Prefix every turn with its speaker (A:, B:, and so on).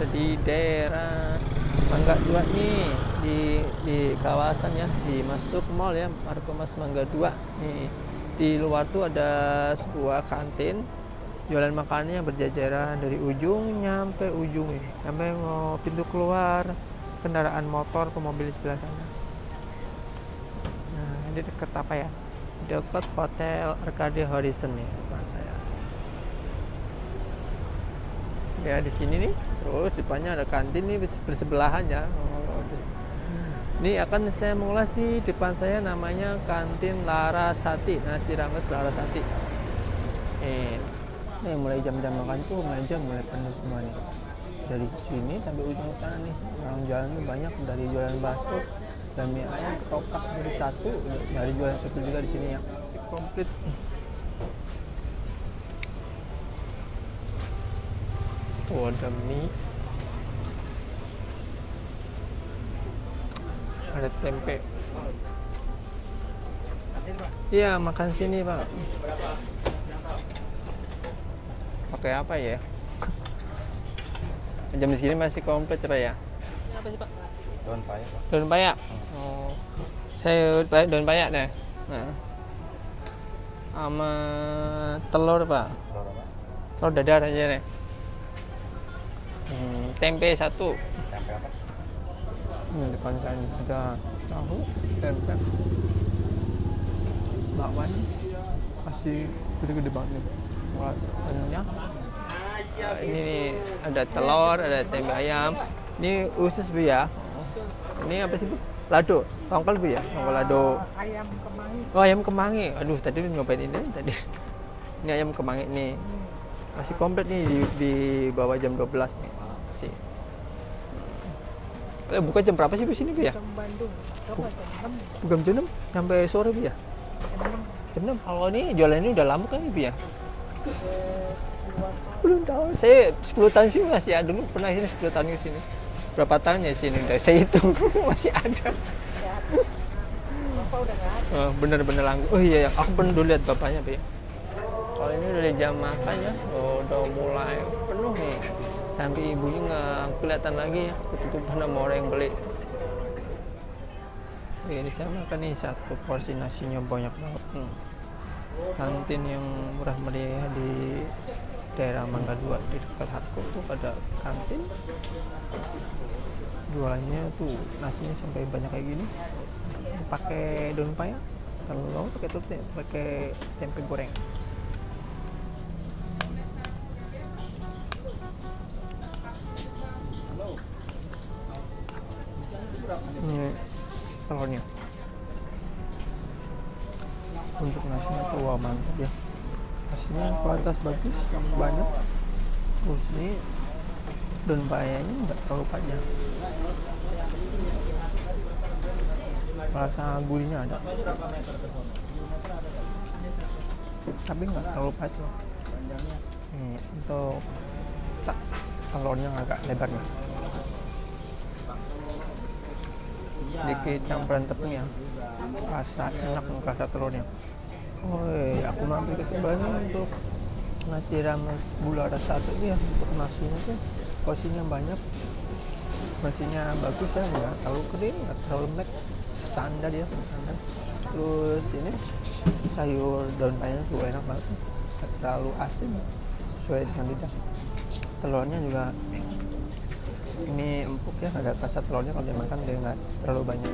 A: di daerah Mangga 2 nih, di kawasan ya, di masuk mall ya, Markomas Mangga 2 nih. Di luar tuh ada sebuah kantin jualan makanannya berjajaran dari ujung nyampe ujung ini, sampai mau pintu keluar kendaraan motor ke mobil di sebelah sana. Nah, ini deket apa ya? Dekat Hotel Arcade Horizon nih depan saya. Ya di sini nih, terus depannya ada kantin nih bersebelahan ya. Ini akan saya mengulas di depan saya, namanya kantin Larasati, nasi rames Larasati. Nih mulai jam-jam makan tuh meja mulai penuh semua nih. Dari sini sampai ujung sana nih, orang jualan tuh banyak, dari jualan bakso dan mie ayam, ketoprak dari satu, dari jualan soto juga di sini ya. Komplit. Tuh ada mie, ada tempe. Iya, makan sini Pak. Pakai apa ya? Jam di sini masih komplit Pak ya? Ini apa sih Pak?
B: Daun paya, Pak.
A: Daun paya. Oh, saya daun paya deh. Nah, sama telur Pak.
B: Telur apa?
A: Telur dadar aja deh. Tempe 1.
B: Tempe apa?
A: Ini depan kan ada tahu, tempe, bakwan, kasih gede-gede banget nih. Warnanya. Ini nih, ada telur, ada tempe ayam. Ini usus Bu ya. Ini apa sih Bu? Lado, tongkol Bu ya? Tongkol lado.
C: Ayam kemangi.
A: Oh, ayam kemangi. Aduh, tadi nyobain ini tadi. Ini ayam kemangi nih. Masih komplit nih di bawah jam 12 nih. Masih. Buka jam berapa sih Bu sini Bu ya?
C: Jam Bandung. Coba jam 6.
A: Bukan jam 6 sampai sore Bu ya? Jam 6. Kalau ini jualan ini udah lama kan Bu ya? Belum tahu. Saya 10 tahun sih masih ada, dulu pernah sini 10 tahun ke sini. Berapa tahun ya sini udah saya hitung masih ada.
C: Bapak udah nggak ada.
A: Bener-bener langgung. Oh iya, aku pernah dulu lihat bapaknya Bu ya. Kalau ini udah jam makan ya, udah mulai penuh nih. Sampai ibunya nggak kelihatan lagi ya, ketutupan sama orang yang beli. Ini saya makan nih satu porsi nasinya banyak banget. Kantin yang murah meriah di daerah Mangga 2 di dekat Hatko tuh ada kantin. Jualannya tuh nasinya sampai banyak kayak gini. Pakai daun paya, telur, pakai tutut, pakai tempe goreng. Ini telurnya. Untuk nasinya tuh wah mantap ya. Nasinya kualitas bagus, banyak. Terus ini daun payanya nggak terlalu panjang. Rasa gurihnya ada, tapi nggak terlalu pahit loh. Nih, untuk telurnya agak lebar nih. Sedikit campuran tepungnya, rasa enak, rasa telurnya. Woi, aku mampir ke sebelahnya untuk nasi rames Bu Larasati ya. Untuk nasinya tuh porsinya banyak, nasinya bagus ya, nggak terlalu kering, nggak terlalu lembek, standar ya, standar. Terus ini sayur daun payanya juga enak banget, nggak terlalu asin, sesuai dengan lidah. Telurnya juga ini empuk ya, ada rasa telurnya kalau dimakan dia nggak terlalu banyak.